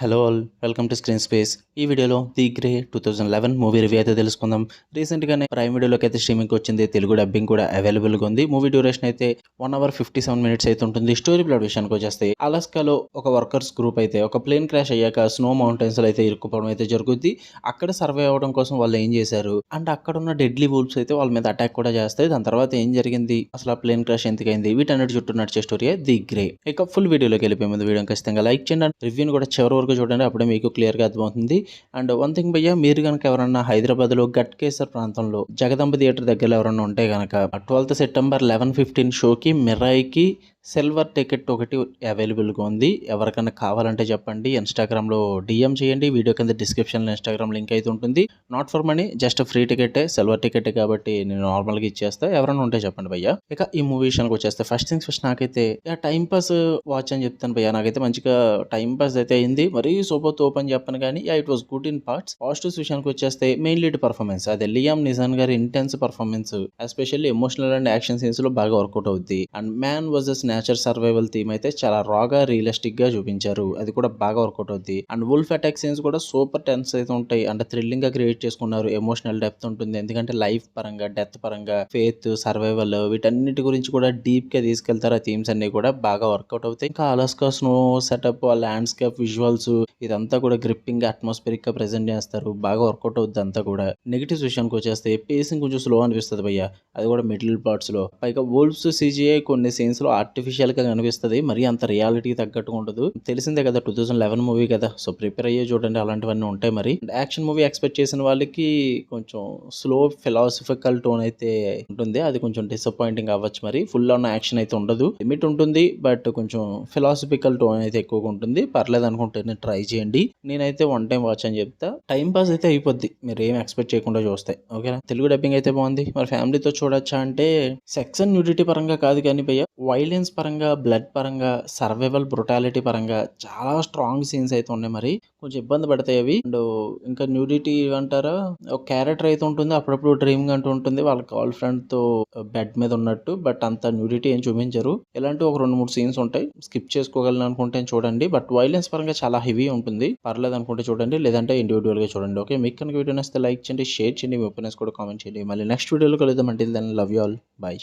Hello all, welcome to screen space. ఈ వీడియోలో the grey 2011 movie review అయితే తెలుసుకుందాం. రీసెంట్గానే ప్రైమ్ వీడియోలోకి అయితే స్ట్రీమింగ్ వచ్చింది. తెలుగు డబ్బింగ్ కూడా అవైలబుల్గా ఉంది. మూవీ డ్యూరేషన్ అయితే 1 అవర్ 57 మినిట్స్ అయితే ఉంటుంది. స్టోరీ ప్లాట్ విషయానికి వచ్చేస్తే అలాస్కాలో ఒక వర్కర్స్ గ్రూప్ అయితే ఒక ప్లేన్ క్రాష్ అయ్యాక స్నో మౌంటైన్స్ అయితే ఇరుక్కుపోవడం అయితే జరుగుద్ది. అక్కడ సర్వే అవ్వడం కోసం వాళ్ళు ఏం చేశారు అండ్ అక్కడ ఉన్న డెడ్లీ వూల్ఫ్స్ అయితే వాళ్ళ మీద అటాక్ కూడా చేస్తాయి. దాని తర్వాత ఏం జరిగింది, అసలు ఆ ప్లేన్ క్రాష్ ఎందుకైంది, వీటన్నిటి చుట్టూ నడిచే స్టోరీ ది గ్రే. ఇక ఫుల్ వీడియోలోకి వెళ్ళిపోయే ముందు వీడియో ఖచ్చితంగా లైక్ చేయండి అండ్ రివ్యూని కూడా చివరి వరకు చూడండి, అప్పుడే మీకు క్లియర్గా అర్థమవుతుంది. అండ్ వన్ థింగ్ భయ్యా, మీరు కనుక ఎవరన్నా హైదరాబాద్లో గట్కేసర్ ప్రాంతంలో జగదంబ థియేటర్ దగ్గర ఎవరన్నా ఉంటే కనుక 12th సెప్టెంబర్ 11:15 షోకి మిరాయికి సిల్వర్ టికెట్ ఒకటి అవైలబుల్గా ఉంది. ఎవరికైనా కావాలంటే చెప్పండి, ఇన్స్టాగ్రామ్లో డిఎం చేయండి. వీడియో కింద డిస్క్రిప్షన్లో ఇన్స్టాగ్రామ్ లింక్ అయితే ఉంటుంది. Not for money, just free టికెటే, సిల్వర్ టికెటే కాబట్టి నేను నార్మల్గా ఇచ్చేస్తా. ఎవరైనా ఉంటే చెప్పండి భయ్యా. ఇక ఈ మూవీ విషయానికి వచ్చేస్తే ఫస్ట్ థింగ్స్ ఫస్ట్, నాకైతే టైం పాస్ వాచ్ అని చెప్తాను భయ్యా. నాకైతే మంచిగా టైం పాస్ అయితే అయింది. మరీ సూపర్ తోప్ అని చెప్పను కానీ it was good in parts. Positives విషయానికి వచ్చేస్తే మెయిన్ లీడ్ పర్ఫార్మెన్స్, అదే లియామ్ నిజాన్ గారి intense performance, especially emotional and action scenes లో బాగా వర్కౌట్ అవుద్ది. And man versus nature survival theme అయితే చాలా రాగా రియలిస్టిక్ గా చూపించారు. అది కూడా బాగా వర్కౌట్ అవుద్ది. అండ్ వుల్ఫ్ అటాక్ సీన్స్ కూడా సూపర్ టెన్స్ అయితే ఉంటాయి. అంటే థ్రిల్లింగ్ గా క్రియేట్ చేసుకున్నారు. ఎమోషనల్ డెప్త్ ఉంటుంది, ఎందుకంటే లైఫ్ పరంగా, డెత్ పరంగా, ఫేత్, సర్వైవల్ వీటన్నిటి గురించి కూడా డీప్ గా తీసుకెళ్తారు. ఆ థీమ్స్ అన్ని కూడా బాగా వర్కౌట్ అవుతాయి. ఇంకా అలాస్కా స్నో సెటప్, ఆ ల్యాండ్స్కేప్ విజువల్స్, ఇదంతా కూడా గ్రిప్పింగ్ అట్మాస్ఫిరిక్ గా ప్రెజెంట్ చేస్తారు. బాగా వర్కౌట్ అవుద్ది అంతా కూడా. నెగిటివ్స్ విషయానికి వచ్చేస్తే పేసింగ్ కొంచెం స్లో అనిపిస్తుంది భయ్య, అది కూడా మిడిల్ పార్ట్స్ లో. పైగా వోల్ఫ్స్ సిజిఐ కొన్ని సీన్స్ లో ఆర్టిఫిషియల్ గా కనిపిస్తుంది, మరి అంత రియాలిటీ తగ్గట్టుగా ఉండదు. తెలిసిందే కదా, 2011 మూవీ కదా, సో ప్రిపేర్ అయ్యే చూడండి, అలాంటివన్నీ ఉంటాయి. మరి యాక్షన్ మూవీ ఎక్స్పెక్ట్ చేసిన వాళ్ళకి కొంచెం స్లో ఫిలాసఫికల్ టోన్ అయితే ఉంటుంది. అది కొంచెం డిసప్పాయింటింగ్ అవ్వచ్చు. మరి ఫుల్ ఆన్ యాక్షన్ అయితే ఉండదు, లిమిట్ ఉంటుంది, బట్ కొంచెం ఫిలాసఫికల్ టోన్ అయితే ఎక్కువగా ఉంటుంది. పర్లేదు అనుకుంటే ట్రై చేయండి. నేనైతే వన్ టైం వాచ్ అని చెప్తా. టైం పాస్ అయితే అయిపోద్ది మీరు ఏం ఎక్స్పెక్ట్ చేయకుండా చూస్తే. ఓకేనా, తెలుగు డబ్బింగ్ అయితే బాగుంది. మరి ఫ్యామిలీతో చూడొచ్చా అంటే సెక్స్ అండ్ న్యూడిటీ పరంగా కాదు కానీ భయ్య, వైలెన్స్ పరంగా, బ్లడ్ పరంగా, సర్వైవల్ బ్రుటాలిటీ పరంగా చాలా స్ట్రాంగ్ సీన్స్ అయితే ఉన్నాయి. మరి కొంచెం ఇబ్బంది పడతాయి అవి. అండ్ ఇంకా న్యూడిటీ అంటారా, ఒక క్యారెక్టర్ అయితే ఉంటుంది, అప్పుడప్పుడు డ్రీమింగ్ అంటూ ఉంటుంది వాళ్ళ గర్ల్ ఫ్రెండ్ తో బెడ్ మీద ఉన్నట్టు, బట్ అంత న్యూడిటీ ఏం చూపించరు. ఇలాంటి ఒక 2-3 సీన్స్ ఉంటాయి, స్కిప్ చేసుకోగలను అనుకుంటే చూడండి. బట్ వైలెన్స్ పరంగా చాలా హెవీ ఉంటుంది. పర్లేదు అనుకుంటే చూడండి, లేదంటే ఇండివిజువల్ గా చూడండి. ఓకే, మీకు కనుక వీడియో నచ్చితే లైక్ చేయండి, షేర్ చేయండి, మీ ఒపీనియన్స్ కూడా కామెంట్ చేయండి. మళ్ళీ నెక్స్ట్ వీడియోలో కలుద్దాం. అంటే దాన్ని లవ్ యూ ఆల్, బాయ్.